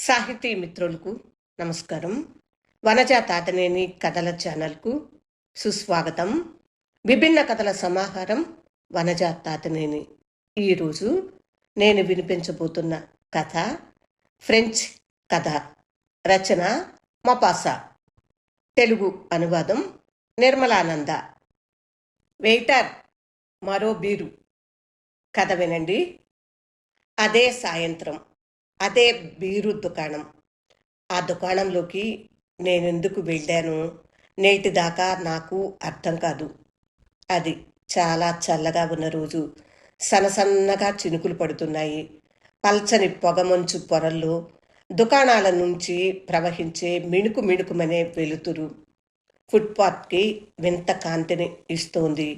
సాహితీ మిత్రులకు నమస్కారం. వనజ తాతనేని కథల ఛానల్కు సుస్వాగతం. విభిన్న కథల సమాహారం వనజ తాతనేని. ఈరోజు నేను వినిపించబోతున్న కథ ఫ్రెంచ్ కథ. రచన మొపాసా. తెలుగు అనువాదం నిర్మలానంద. వెయిటర్, మరో బీరు. కథ వినండి. అదే సాయంత్రం, అదే బీరు దుకాణం. ఆ దుకాణంలోకి నేనెందుకు వెళ్ళాను నేటిదాకా నాకు అర్థం కాదు. అది చాలా చల్లగా ఉన్న రోజు. సన్నసన్నగా చినుకులు పడుతున్నాయి. పల్చని పొగమంచు పొరల్లో దుకాణాల నుంచి ప్రవహించే మిణుకు మిణుకుమనే వెలుతురు ఫుట్పాత్కి వింత కాంతిని ఇస్తోంది.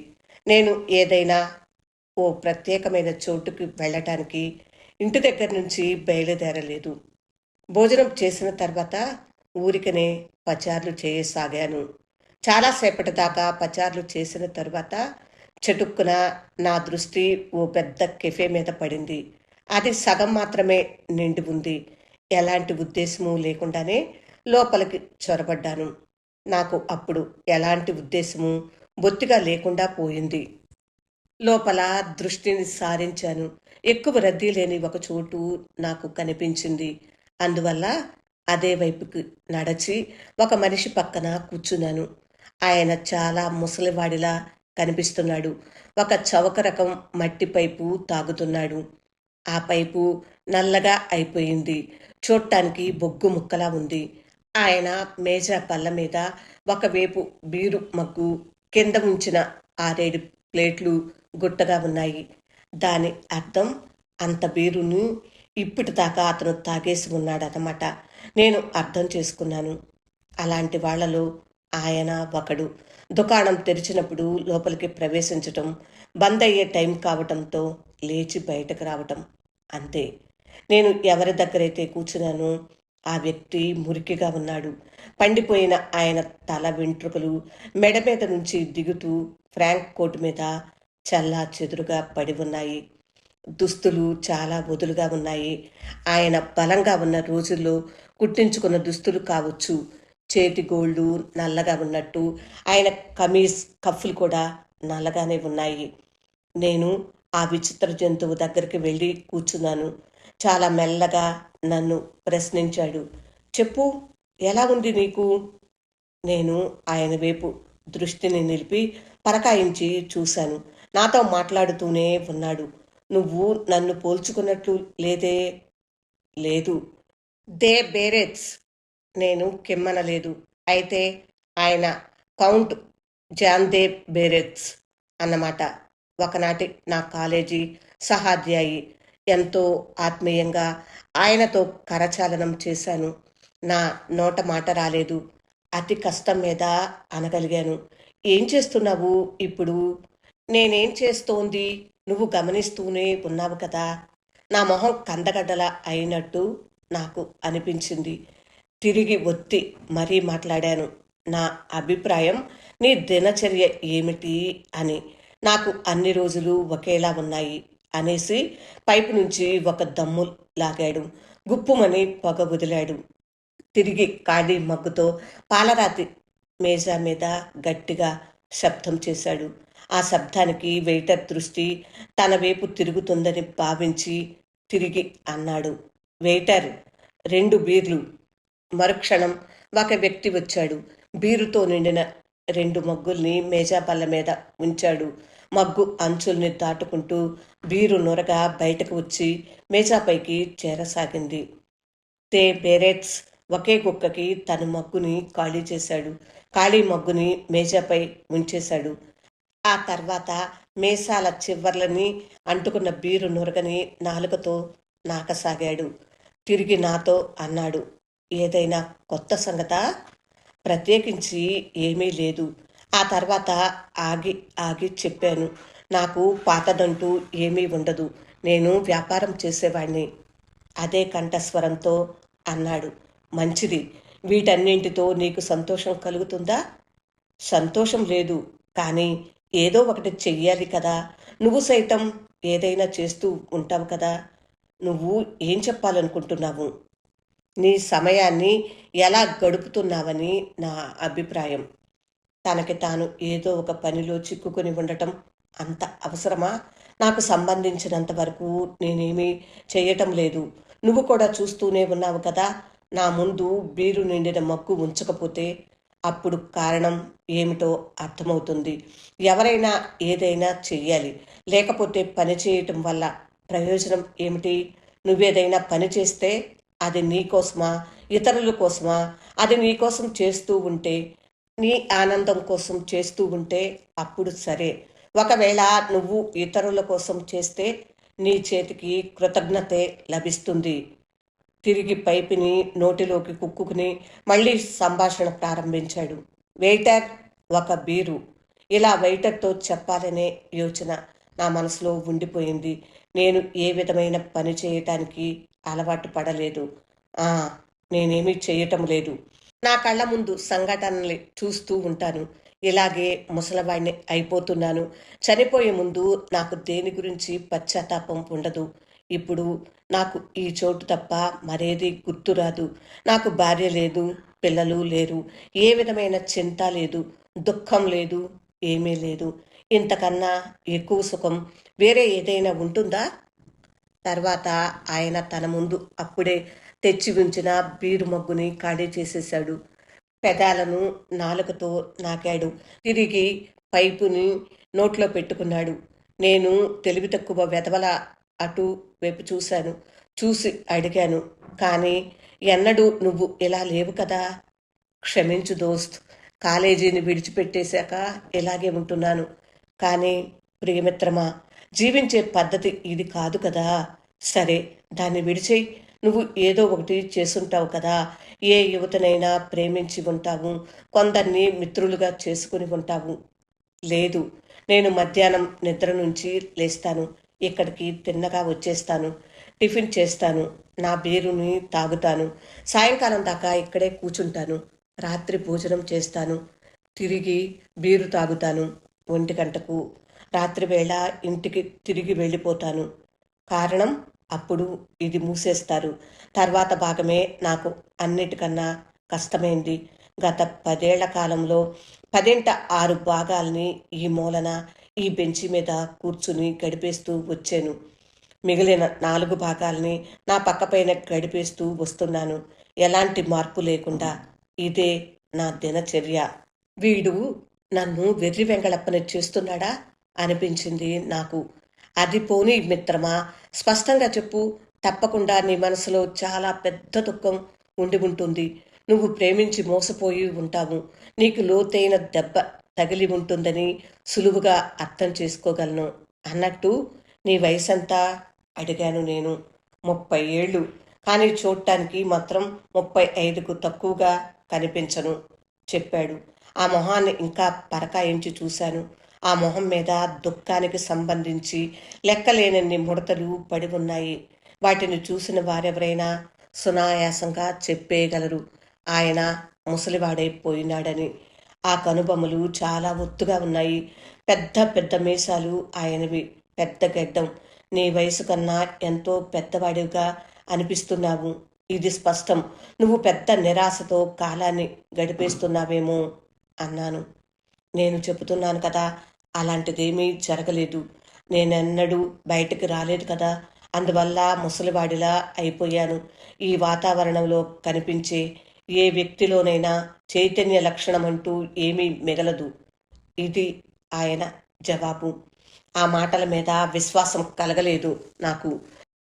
నేను ఏదైనా ఓ ప్రత్యేకమైన చోటుకి వెళ్ళటానికి ఇంటి దగ్గర నుంచి బయలుదేరలేదు. భోజనం చేసిన తర్వాత ఊరికనే పచార్లు చేయసాగాను. చాలాసేపటి దాకా పచార్లు చేసిన తర్వాత చటుక్కున నా దృష్టి ఓ పెద్ద కెఫే మీద పడింది. అది సగం మాత్రమే నిండి ఉంది. ఎలాంటి ఉద్దేశము లేకుండానే లోపలికి చొరబడ్డాను. నాకు అప్పుడు ఎలాంటి ఉద్దేశము బొత్తిగా లేకుండా పోయింది. లోపల దృష్టిని సారించాను. ఎక్కువ రద్దీ లేని ఒక చోటు నాకు కనిపించింది. అందువల్ల అదే వైపుకి నడచి ఒక మనిషి పక్కన కూర్చున్నాను. ఆయన చాలా ముసలివాడిలా కనిపిస్తున్నాడు. ఒక చవక రకం మట్టి పైపు తాగుతున్నాడు. ఆ పైపు నల్లగా అయిపోయింది. చూడటానికి బొగ్గు ముక్కలా ఉంది. ఆయన మేజా బల్ల మీద ఒకవైపు బీరు మగ్గు, కింద ఉంచిన 6-7 ప్లేట్లు గుట్టగా ఉన్నాయి. దాని అర్థం అంత బీరును ఇప్పటిదాకా అతను తాగేసి ఉన్నాడన్నమాట. నేను అర్థం చేసుకున్నాను. అలాంటి వాళ్లలో ఆయన ఒకడు. దుకాణం తెరిచినప్పుడు లోపలికి ప్రవేశించటం, బంద్ అయ్యే టైం కావటంతో లేచి బయటకు రావటం, అంతే. నేను ఎవరి దగ్గరైతే కూర్చున్నానో ఆ వ్యక్తి మురికిగా ఉన్నాడు. పండిపోయిన ఆయన తల వెంట్రుకలు మెడ మీద నుంచి దిగుతూ ఫ్రాంక్ కోటు మీద చల్లా చెదురుగా పడి ఉన్నాయి. దుస్తులు చాలా వదులుగా ఉన్నాయి. ఆయన బలంగా ఉన్న రోజుల్లో కుట్టించుకున్న దుస్తులు కావచ్చు. చేతి గోళ్ళు నల్లగా ఉన్నట్టు ఆయన కమీజ్ కఫ్ఫులు కూడా నల్లగానే ఉన్నాయి. నేను ఆ విచిత్ర జంతువు దగ్గరికి వెళ్ళి కూర్చున్నాను. చాలా మెల్లగా నన్ను ప్రశ్నించాడు. చెప్పు, ఎలా ఉంది నీకు? నేను ఆయన వైపు దృష్టిని నిలిపి పరకాయించి చూశాను. నాతో మాట్లాడుతూనే ఉన్నాడు. నువ్వు నన్ను పోల్చుకున్నట్లు లేదే? లేదు. దే బేరెట్స్. నేను కిమ్మనలేదు. అయితే ఆయన కౌంట్ జాన్ దే బేరెట్స్ అన్నమాట. ఒకనాటి నా కాలేజీ సహాధ్యాయి. ఎంతో ఆత్మీయంగా ఆయనతో కరచాలనం చేశాను. నా నోట మాట రాలేదు. అతి కష్టం మీద అనగలిగాను. ఏం చేస్తున్నావు ఇప్పుడు? నేనేం చేస్తోంది నువ్వు గమనిస్తూనే ఉన్నావు కదా. నా మొహం కందగడ్డలా అయినట్టు నాకు అనిపించింది. తిరిగి ఒత్తి మరీ మాట్లాడాను. నా అభిప్రాయం నీ దినచర్య ఏమిటి అని. నాకు అన్ని రోజులు ఒకేలా ఉన్నాయి అనేసి పైపు నుంచి ఒక దమ్ము లాగాడు. గుప్పుమని పొగ వదిలాడు. తిరిగి ఖాళీ మగ్గుతో పాలరాతి మేజా మీద గట్టిగా శబ్దం చేశాడు. ఆ శబ్దానికి వెయిటర్ దృష్టి తన వైపు తిరుగుతుందని భావించి తిరిగి అన్నాడు, వెయిటర్, 2 బీర్లు. మరుక్షణం ఒక వ్యక్తి వచ్చాడు. బీరుతో నిండిన 2 మగ్గుల్ని మేజా బల్ల మీద ఉంచాడు. మగ్గు అంచుల్ని దాటుకుంటూ బీరు నొరగా బయటకు వచ్చి మేజాపైకి చేరసాగింది. తే బేరెట్స్ ఒకే గుక్కకి తన మగ్గుని ఖాళీ చేశాడు. ఖాళీ మగ్గుని మేజాపై ఉంచేశాడు. ఆ తర్వాత మేసాల చివర్లని అంటుకున్న బీరు నురగని నాలుకతో నాకసాగాడు. తిరిగి నాతో అన్నాడు, ఏదైనా కొత్త సంగతా? ప్రత్యేకించి ఏమీ లేదు. ఆ తర్వాత ఆగి ఆగి చెప్పాను, నాకు పాతదంటూ ఏమీ ఉండదు. నేను వ్యాపారం చేసేవాణ్ణి. అదే కంఠస్వరంతో అన్నాడు, మంచిది. వీటన్నింటితో నీకు సంతోషం కలుగుతుందా? సంతోషం లేదు, కానీ ఏదో ఒకటి చెయ్యాలి కదా. నువ్వు సైతం ఏదైనా చేస్తూ ఉంటావు కదా. నువ్వు ఏం చెప్పాలనుకుంటున్నావు? నీ సమయాన్ని ఎలా గడుపుతున్నావని నా అభిప్రాయం. తనకి తాను ఏదో ఒక పనిలో చిక్కుకొని ఉండటం అంత అవసరమా? నాకు సంబంధించినంత వరకు నేనేమీ చేయటం లేదు. నువ్వు కూడా చూస్తూనే ఉన్నావు కదా! నా ముందు బీరు నిండిన మగ్గు ఉంచకపోతే అప్పుడు కారణం ఏమిటో అర్థమవుతుంది. ఎవరైనా ఏదైనా చెయ్యాలి. లేకపోతే పని చేయటం వల్ల ప్రయోజనం ఏమిటి? నువ్వేదైనా పని చేస్తే అది నీకోసమా? ఇతరుల కోసమా? అది నీకోసం చేస్తూ ఉంటే, నీ ఆనందం కోసం చేస్తూ ఉంటే అప్పుడు సరే. ఒకవేళ నువ్వు ఇతరుల కోసం చేస్తే నీ చేతికి కృతజ్ఞతే లభిస్తుంది. తిరిగి పైపుని నోటిలోకి కుక్కుని మళ్ళీ సంభాషణ ప్రారంభించాడు. వెయిటర్, ఒక బీరు. ఇలా వెయిటర్తో చెప్పాలనే యోచన నా మనసులో ఉండిపోయింది. నేను ఏ విధమైన పని చేయటానికి అలవాటు పడలేదు. ఆ, నేనేమీ చేయటం లేదు. నా కళ్ళ ముందు సంఘటనల్ని చూస్తూ ఉంటాను. ఇలాగే ముసలవాడిని అయిపోతున్నాను. చనిపోయే ముందు నాకు దేని గురించి పశ్చాత్తాపం ఉండదు. ఇప్పుడు నాకు ఈ చోటు తప్ప మరేది గుర్తురాదు. నాకు భార్య లేదు, పిల్లలు లేరు, ఏ విధమైన చింత లేదు, దుఃఖం లేదు, ఏమీ లేదు. ఇంతకన్నా ఎక్కువ సుఖం వేరే ఏదైనా ఉంటుందా? తర్వాత ఆయన తన ముందు అప్పుడే తెచ్చి ఉంచిన బీరు మగ్గుని ఖాళీ చేసేశాడు. పెదాలను నాలుకతో నాకాడు. తిరిగి పైపుని నోట్లో పెట్టుకున్నాడు. నేను తెలివి తక్కువ వెధవల అటు వైపు చూశాను. చూసి అడిగాను, కానీ ఎన్నడూ నువ్వు ఇలా లేవు కదా? క్షమించు దోస్త్, కాలేజీని విడిచిపెట్టేశాక ఇలాగే ఉంటున్నాను. కానీ ప్రియమిత్రమా, జీవించే పద్ధతి ఇది కాదు కదా. సరే, దాన్ని విడిచేయి. నువ్వు ఏదో ఒకటి చేసుంటావు కదా. ఏ యువతనైనా ప్రేమించి ఉంటావు, కొందరిని మిత్రులుగా చేసుకుని ఉంటావు. లేదు, నేను మధ్యాహ్నం నిద్ర నుంచి లేస్తాను, ఇక్కడికి తిన్నగా వచ్చేస్తాను, టిఫిన్ చేస్తాను, నా బీరుని తాగుతాను, సాయంకాలం దాకా ఇక్కడే కూర్చుంటాను, రాత్రి భోజనం చేస్తాను, తిరిగి బీరు తాగుతాను. 1 గంటకు రాత్రివేళ ఇంటికి తిరిగి వెళ్ళిపోతాను. కారణం, అప్పుడు ఇది మూసేస్తారు. తర్వాత భాగమే నాకు అన్నిటికన్నా కష్టమైంది. గత 10 ఏళ్ల కాలంలో 6 భాగాల్ని ఈ మూలన ఈ బెంచి మీద కూర్చుని గడిపేస్తూ వచ్చాను. మిగిలిన 4 భాగాల్ని నా పక్కపైన గడిపేస్తూ వస్తున్నాను, ఎలాంటి మార్పు లేకుండా. ఇదే నా దినచర్య. వీడు నన్ను వెర్రి వెంగళప్పని చేస్తున్నాడా అనిపించింది నాకు. అది పోనీ మిత్రమా, స్పష్టంగా చెప్పు. తప్పకుండా నీ మనసులో చాలా పెద్ద దుఃఖం ఉండి ఉంటుంది. నువ్వు ప్రేమించి మోసపోయి ఉంటావు. నీకు లోతైన దెబ్బ తగిలి ఉంటుందని సులువుగా అర్థం చేసుకోగలను. అన్నట్టు నీ వయసంతా అడిగాను నేను. 30 ఏళ్ళు. కానీ చూడటానికి మాత్రం 35కు తక్కువగా కనిపించను చెప్పాడు. ఆ మొహాన్ని ఇంకా పరకాయించి చూశాను. ఆ మొహం మీద దుఃఖానికి సంబంధించి లెక్కలేనన్ని ముడతలు పడి ఉన్నాయి. వాటిని చూసిన వారెవరైనా సునాయాసంగా చెప్పేయగలరు ఆయన ముసలివాడైపోయినాడని. ఆ కనుబొమ్మలు చాలా ఒత్తుగా ఉన్నాయి. పెద్ద పెద్ద మీసాలు ఆయనవి. పెద్ద గడ్డం. నీ వయసు కన్నా ఎంతో పెద్దవాడివిగా అనిపిస్తున్నావు. ఇది స్పష్టం. నువ్వు పెద్ద నిరాశతో కాలాన్ని గడిపేస్తున్నావేమో అన్నాను. నేను చెబుతున్నాను కదా, అలాంటిదేమీ జరగలేదు. నేనెన్నడూ బయటికి రాలేదు కదా. అందువల్ల ముసలివాడిలా అయిపోయాను. ఈ వాతావరణంలో కనిపించే ఏ వ్యక్తిలోనైనా చైతన్య లక్షణం అంటూ ఏమీ మిగలదు. ఇది ఆయన జవాబు. ఆ మాటల మీద విశ్వాసం కలగలేదు నాకు.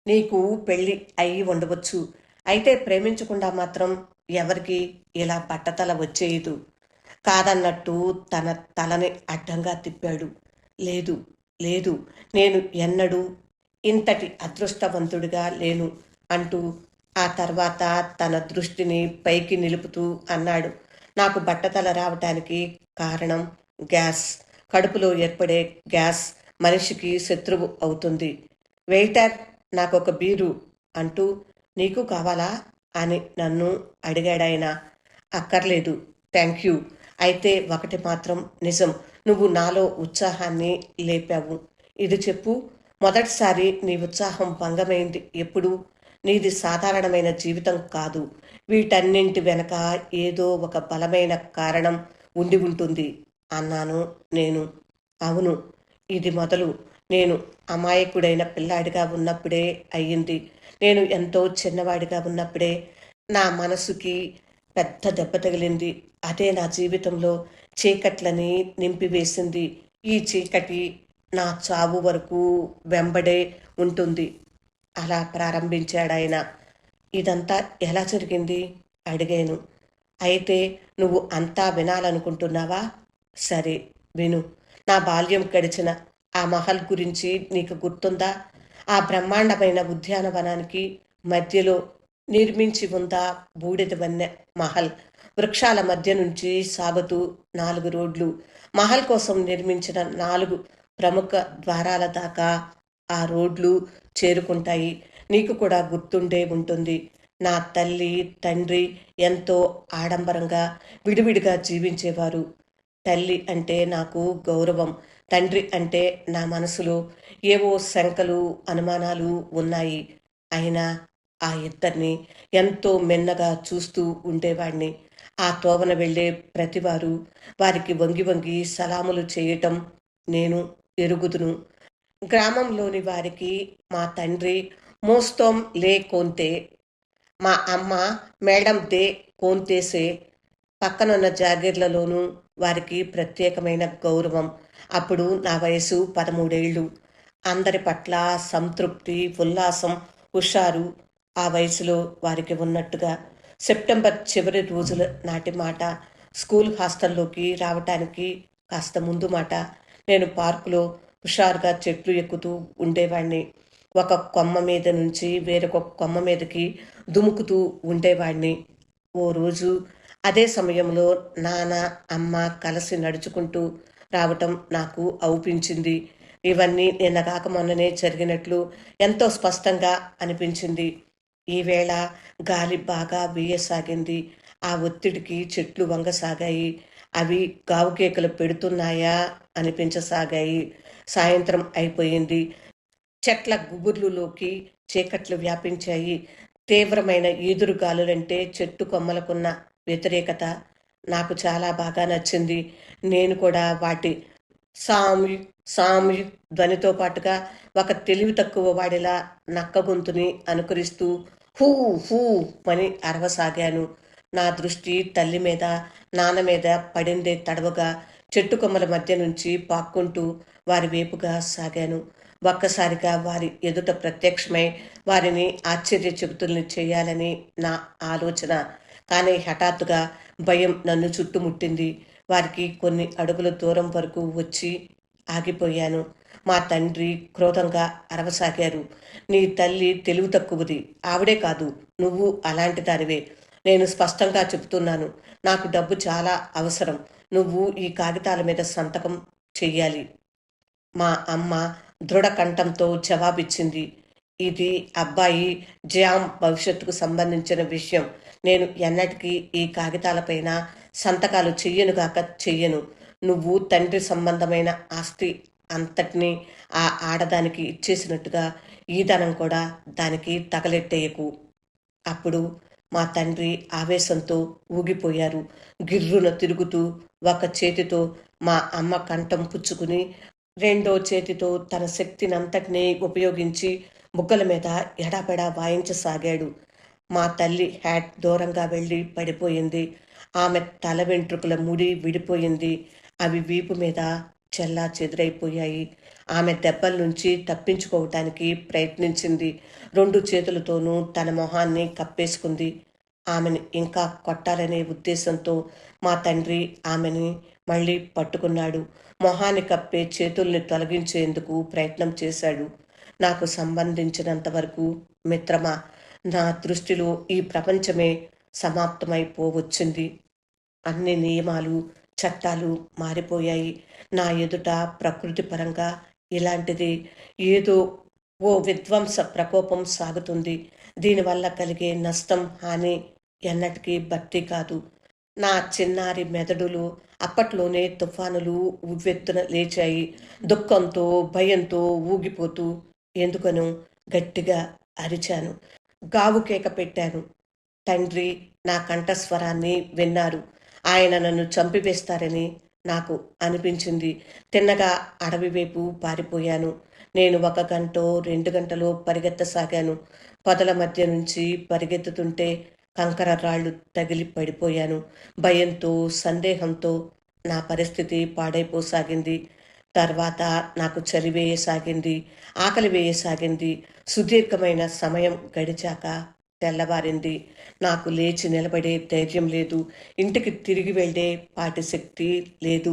నీకు పెళ్ళి అయి ఉండవచ్చు. అయితే ప్రేమించకుండా మాత్రం ఎవరికి ఇలా బట్టతల వచ్చేయదు. కాదన్నట్టు తన తలని అడ్డంగా తిప్పాడు. లేదు, లేదు, నేను ఎన్నడూ ఇంతటి అదృష్టవంతుడిగా లేను అంటూ ఆ తర్వాత తన దృష్టిని పైకి నిలుపుతూ అన్నాడు. నాకు బట్టతల రావటానికి కారణం గ్యాస్. కడుపులో ఏర్పడే గ్యాస్ మనిషికి శత్రువు అవుతుంది. వెయిటర్, నాకొక బీరు అంటూ, నీకు కావాలా అని నన్ను అడిగాడాయన. అక్కర్లేదు, థ్యాంక్ యూ. అయితే ఒకటి మాత్రం నిజం, నువ్వు నాలో ఉత్సాహాన్ని లేపావు. ఇది చెప్పు, మొదటిసారి నీ ఉత్సాహం భంగమైంది ఎప్పుడు? నీది సాధారణమైన జీవితం కాదు. వీటన్నింటి వెనక ఏదో ఒక బలమైన కారణం ఉండి ఉంటుంది అన్నాను నేను. అవును. ఇది మొదలు నేను అమాయకుడైన పిల్లాడిగా ఉన్నప్పుడే అయ్యింది. నేను ఎంతో చిన్నవాడిగా ఉన్నప్పుడే నా మనసుకి పెద్ద దెబ్బ తగిలింది. అదే నా జీవితంలో చీకట్లని నింపివేసింది. ఈ చీకటి నా చావు వరకు వెంబడే ఉంటుంది. అలా ప్రారంభించాడాయన. ఇదంతా ఎలా జరిగింది? అడిగాను. అయితే నువ్వు అంతా వినాలనుకుంటున్నావా? సరే, విను. నా బాల్యం గడిచిన ఆ మహల్ గురించి నీకు గుర్తుందా? ఆ బ్రహ్మాండమైన ఉద్యానవనానికి మధ్యలో నిర్మించి ఉందా బూడిద వన్నె మహల్. వృక్షాల మధ్య నుంచి సాగుతూ 4 రోడ్లు. మహల్ కోసం నిర్మించిన 4 ప్రముఖ ద్వారాల దాకా ఆ రోడ్లు చేరుకుంటాయి. నీకు కూడా గుర్తుండే ఉంటుంది. నా తల్లి, తండ్రి ఎంతో ఆడంబరంగా విడివిడిగా జీవించేవారు. తల్లి అంటే నాకు గౌరవం. తండ్రి అంటే నా మనసులో ఏవో శంకలు, అనుమానాలు ఉన్నాయి. అయినా ఆ ఇద్దరిని ఎంతో మిన్నగా చూస్తూ ఉండేవాణ్ణి. ఆ తోవన వెళ్ళే ప్రతివారు వారికి వంగి వంగి సలాములు చేయటం నేను ఎరుగుదును. గ్రామంలోని వారికి మా తండ్రి మోస్తోం లే కోంతే, మా అమ్మ మేడం దే కోంతేసే. పక్కనున్న జాగీర్లలోనూ వారికి ప్రత్యేకమైన గౌరవం. అప్పుడు నా వయసు 13 ఏళ్ళు. అందరి పట్ల సంతృప్తి, ఉల్లాసం, హుషారు ఆ వయసులో వారికి ఉన్నట్టుగా. సెప్టెంబర్ చివరి రోజుల నాటి మాట. స్కూల్ హాస్టల్లోకి రావటానికి కాస్త ముందు మాట. నేను పార్కులో హుషారుగా చెట్లు ఎక్కుతూ ఉండేవాణ్ణి. ఒక కొమ్మ మీద నుంచి వేరొక కొమ్మ మీదకి దుముకుతూ ఉండేవాణ్ణి. ఓ రోజు అదే సమయంలో నాన్న, అమ్మ కలిసి నడుచుకుంటూ రావటం నాకు అవుపించింది. ఇవన్నీ నిన్నగాక మొన్ననే జరిగినట్లు ఎంతో స్పష్టంగా అనిపించింది. ఈవేళ గాలి బాగా వీయసాగింది. ఆ ఒత్తిడికి చెట్లు వంగసాగాయి. అవి గావుకేకలు పెడుతున్నాయా అనిపించసాగాయి. సాయంత్రం అయిపోయింది. చెట్ల గుబుర్లులోకి చీకట్లు వ్యాపించాయి. తీవ్రమైన ఈదురుగాలులంటే చెట్టు కొమ్మలకున్న వ్యతిరేకత నాకు చాలా బాగా నచ్చింది. నేను కూడా వాటి సామ్యు సామ్యు ధ్వనితో పాటుగా ఒక తెలివి తక్కువ వాడిలా నక్క గొంతుని అనుకరిస్తూ హూ హూ అని అరవసాగాను. నా దృష్టి తల్లి మీద, నాన్న మీద పడిందే తడవగా చెట్టు కొమ్మల మధ్య నుంచి పాక్కుంటూ వారి వైపుగా సాగాను. ఒక్కసారిగా వారి ఎదుట ప్రత్యక్షమై వారిని ఆశ్చర్యచకితుల్ని చేయాలని నా ఆలోచన. కానీ హఠాత్తుగా భయం నన్ను చుట్టుముట్టింది. వారికి కొన్ని అడుగుల దూరం వరకు వచ్చి ఆగిపోయాను. మా తండ్రి క్రోధంగా అరవసాగారు. నీ తల్లి తెలివి తక్కువది. ఆవిడే కాదు, నువ్వు అలాంటి దానివే. నేను స్పష్టంగా చెబుతున్నాను. నాకు డబ్బు చాలా అవసరం. నువ్వు ఈ కాగితాల మీద సంతకం చెయ్యాలి. మా అమ్మ దృఢ కంఠంతో జవాబిచ్చింది. ఇది అబ్బాయి జామ్ భవిష్యత్తుకు సంబంధించిన విషయం. నేను ఎన్నటికీ ఈ కాగితాలపైన సంతకాలు చెయ్యనుగాక చెయ్యను. నువ్వు తండ్రి సంబంధమైన ఆస్తి అంతటినీ ఆ ఆడదానికి ఇచ్చేసినట్టుగా ఈ ధనం కూడా దానికి తగలెట్టేయకు. అప్పుడు మా తండ్రి ఆవేశంతో ఊగిపోయారు. గిర్రున తిరుగుతూ ఒక చేతితో మా అమ్మ కంఠం పుచ్చుకుని రెండో చేతితో తన శక్తినంతటినీ ఉపయోగించి బుగ్గల మీద ఎడాపెడా వాయించసాగాడు. మా తల్లి హ్యాట్ దూరంగా వెళ్ళి పడిపోయింది. ఆమె తల వెంట్రుకల ముడి విడిపోయింది. అవి వీపు మీద చెల్లా చెదురైపోయాయి. ఆమె దెబ్బల నుంచి తప్పించుకోవటానికి ప్రయత్నించింది. 2 చేతులతోనూ తన మొహాన్ని కప్పేసుకుంది. ఆమెను ఇంకా కొట్టాలనే ఉద్దేశంతో మా తండ్రి ఆమెని మళ్ళీ పట్టుకున్నాడు. మొహాన్ని కప్పే చేతుల్ని తొలగించేందుకు ప్రయత్నం చేశాడు. నాకు సంబంధించినంత వరకు మిత్రమా, నా దృష్టిలో ఈ ప్రపంచమే సమాప్తమైపోవచ్చింది. అన్ని నియమాలు, చట్టాలు మారిపోయాయి. నా ఎదుట ప్రకృతి పరంగా ఇలాంటిది ఏదో ఓ విధ్వంస ప్రకోపం సాగుతుంది. దీనివల్ల కలిగే నష్టం, హాని ఎన్నటికీ భర్తీ కాదు. నా చిన్నారి మెదడులో అప్పట్లోనే తుఫానులు ఉవ్వెత్తున లేచాయి. దుఃఖంతో, భయంతో ఊగిపోతూ ఎందుకనో గట్టిగా అరిచాను. గావు కేక పెట్టాను. తండ్రి నా కంఠస్వరాన్ని విన్నారు. ఆయన నన్ను చంపివేస్తారని నాకు అనిపించింది. తిన్నగా అడవి వైపు పారిపోయాను. నేను 1 గంటో, 2 గంటలో పరిగెత్తసాగాను. పొదల మధ్య నుంచి పరిగెత్తుతుంటే కంకర రాళ్ళు తగిలి పడిపోయాను. భయంతో, సందేహంతో నా పరిస్థితి పాడైపోసాగింది. తర్వాత నాకు చలి వేయసాగింది. ఆకలి వేయసాగింది. సుదీర్ఘమైన సమయం గడిచాక తెల్లవారింది. నాకు లేచి నిలబడే ధైర్యం లేదు. ఇంటికి తిరిగి వెళ్ళే పాటి శక్తి లేదు.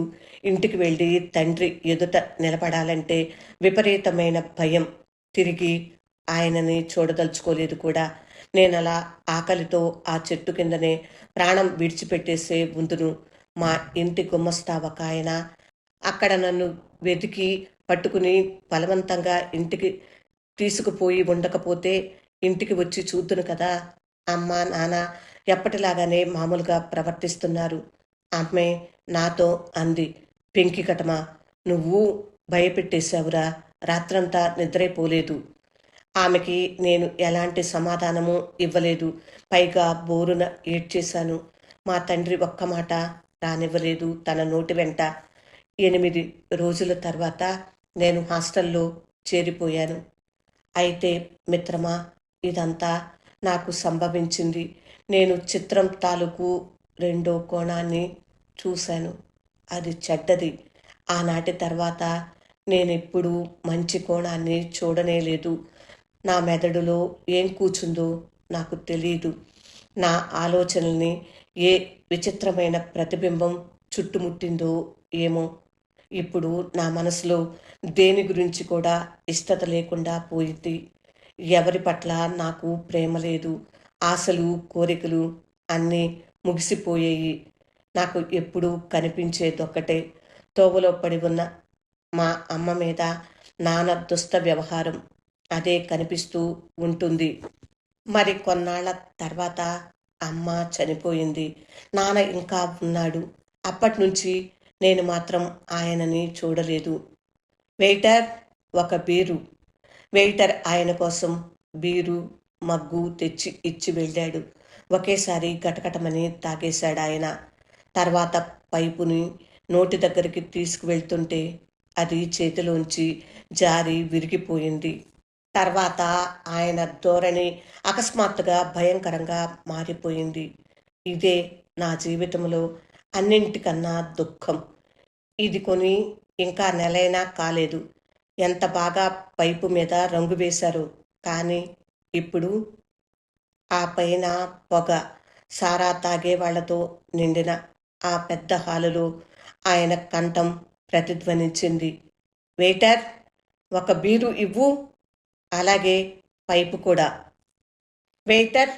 ఇంటికి వెళ్ళి తండ్రి ఎదుట నిలబడాలంటే విపరీతమైన భయం. తిరిగి ఆయనని చూడదలుచుకోలేదు కూడా. నేనలా ఆకలితో ఆ చెట్టు కిందనే ప్రాణం విడిచిపెట్టేసే ఉందును. మా ఇంటి గుమస్తా ఒకాయన అక్కడ నన్ను వెతికి పట్టుకుని బలవంతంగా ఇంటికి తీసుకుపోయి ఉండకపోతే ఇంటికి వచ్చి చూద్దును కదా. అమ్మ, నాన్న ఎప్పటిలాగానే మామూలుగా ప్రవర్తిస్తున్నారు. అమ్మే నాతో అంది. పెంకికటమా, నువ్వు భయపెట్టేశావురా. రాత్రంతా నిద్రైపోలేదు. ఆమెకి నేను ఎలాంటి సమాధానము ఇవ్వలేదు. పైగా బోరున ఏడ్చేశాను. మా తండ్రి ఒక్క మాట రానివ్వలేదు తన నోటి వెంట. 8 రోజుల తర్వాత నేను హాస్టల్లో చేరిపోయాను. అయితే మిత్రమా, ఇదంతా నాకు సంభవించింది. నేను చిత్రం తాలూకు రెండో కోణాన్ని చూశాను. అది చెడ్డది. ఆనాటి తర్వాత నేనెప్పుడూ మంచి కోణాన్ని చూడనేలేదు. నా మెదడులో ఏం కూర్చుందో నాకు తెలీదు. నా ఆలోచనల్ని ఏ విచిత్రమైన ప్రతిబింబం చుట్టుముట్టిందో ఏమో. ఇప్పుడు నా మనసులో దేని గురించి కూడా ఇష్టత లేకుండా పోయింది. ఎవరి పట్ల నాకు ప్రేమ లేదు. ఆశలు, కోరికలు అన్నీ ముగిసిపోయాయి. నాకు ఎప్పుడూ కనిపించేదొక్కటే, తోవలో పడి ఉన్న మా అమ్మ మీద నాన్న దుష్ట వ్యవహారం. అదే కనిపిస్తూ ఉంటుంది. మరి కొన్నాళ్ల తర్వాత అమ్మ చనిపోయింది. నాన్న ఇంకా ఉన్నాడు. అప్పట్నుంచి నేను మాత్రం ఆయనని చూడలేదు. వెయిటర్, ఒక బీరు. వెయిటర్ ఆయన కోసం బీరు, మగ్గు తెచ్చి ఇచ్చి వెళ్ళాడు. ఒకేసారి గటగటమని తాగేశాడాయన. తర్వాత పైపుని నోటి దగ్గరికి తీసుకువెళ్తుంటే అది చేతిలోంచి జారి విరిగిపోయింది. తర్వాత ఆయన ధోరణి అకస్మాత్తుగా భయంకరంగా మారిపోయింది. ఇదే నా జీవితంలో అన్నింటికన్నా దుఃఖం. ఇది కొని ఇంకా నెలైనా కాలేదు. ఎంత బాగా పైపు మీద రంగు వేశారో. కానీ ఇప్పుడు ఆ పైన పొగ. సారా తాగేవాళ్లతో నిండిన ఆ పెద్ద హాలులో ఆయన కంఠం ప్రతిధ్వనించింది. వెయిటర్, ఒక బీరు ఇవ్వు. అలాగే పైపు కూడా. వెయిటర్,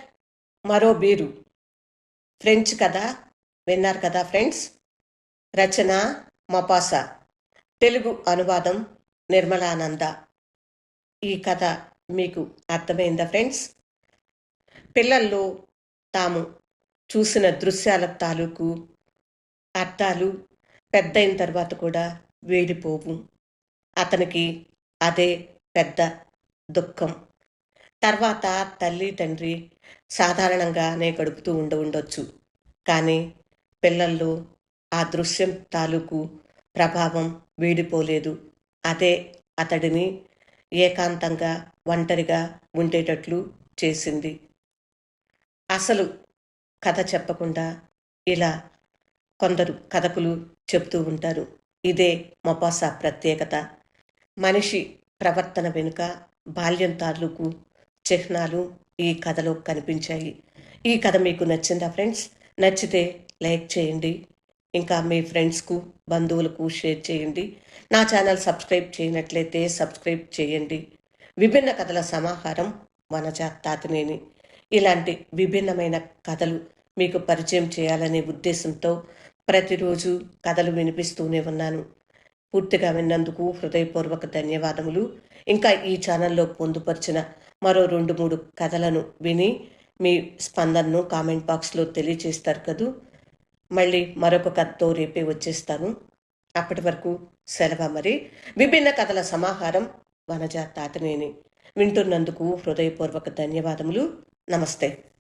మరో బీరు. ఫ్రెంచ్ కథ విన్నారు కదా ఫ్రెండ్స్. రచన మొపాసా. తెలుగు అనువాదం నిర్మలానంద. ఈ కథ మీకు అర్థమైందా ఫ్రెండ్స్? పిల్లల్లో తాము చూసిన దృశ్యాల తాలూకు అర్థాలు పెద్దయిన తర్వాత కూడా వేడిపోవు. అతనికి అదే పెద్ద దుఃఖం. తర్వాత తల్లి, తండ్రి సాధారణంగానే గడుపుతూ ఉండవచ్చు. కానీ పిల్లల్లో ఆ దృశ్యం తాలూకు ప్రభావం వీడిపోలేదు. అదే అతడిని ఏకాంతంగా, ఒంటరిగా ఉండేటట్లు చేసింది. అసలు కథ చెప్పకుండా ఇలా కొందరు కథకులు చెబుతూ ఉంటారు. ఇదే మొపాసా ప్రత్యేకత. మనిషి ప్రవర్తన వెనుక బాల్యం తాలూకు చిహ్నాలు ఈ కథలో కనిపించాయి. ఈ కథ మీకు నచ్చిందా ఫ్రెండ్స్? నచ్చితే లైక్ చేయండి. ఇంకా మీ ఫ్రెండ్స్కు, బంధువులకు షేర్ చేయండి. నా ఛానల్ సబ్స్క్రైబ్ చేయనట్లయితే సబ్స్క్రైబ్ చేయండి. విభిన్న కథల సమాహారం వనజ తాతినేని. ఇలాంటి విభిన్నమైన కథలు మీకు పరిచయం చేయాలనే ఉద్దేశంతో ప్రతిరోజు కథలు వినిపిస్తూనే ఉన్నాను. పూర్తిగా విన్నందుకు హృదయపూర్వక ధన్యవాదములు. ఇంకా ఈ ఛానల్లో పొందుపరిచిన మరో 2-3 కథలను విని మీ స్పందనను కామెంట్ బాక్స్లో తెలియజేస్తారు కదూ. మళ్ళీ మరొక కథతో రేపే వచ్చేస్తాను. అప్పటి వరకు సెలవు మరి. విభిన్న కథల సమాహారం వనజ తాతినేని. వింటున్నందుకు హృదయపూర్వక ధన్యవాదములు. నమస్తే.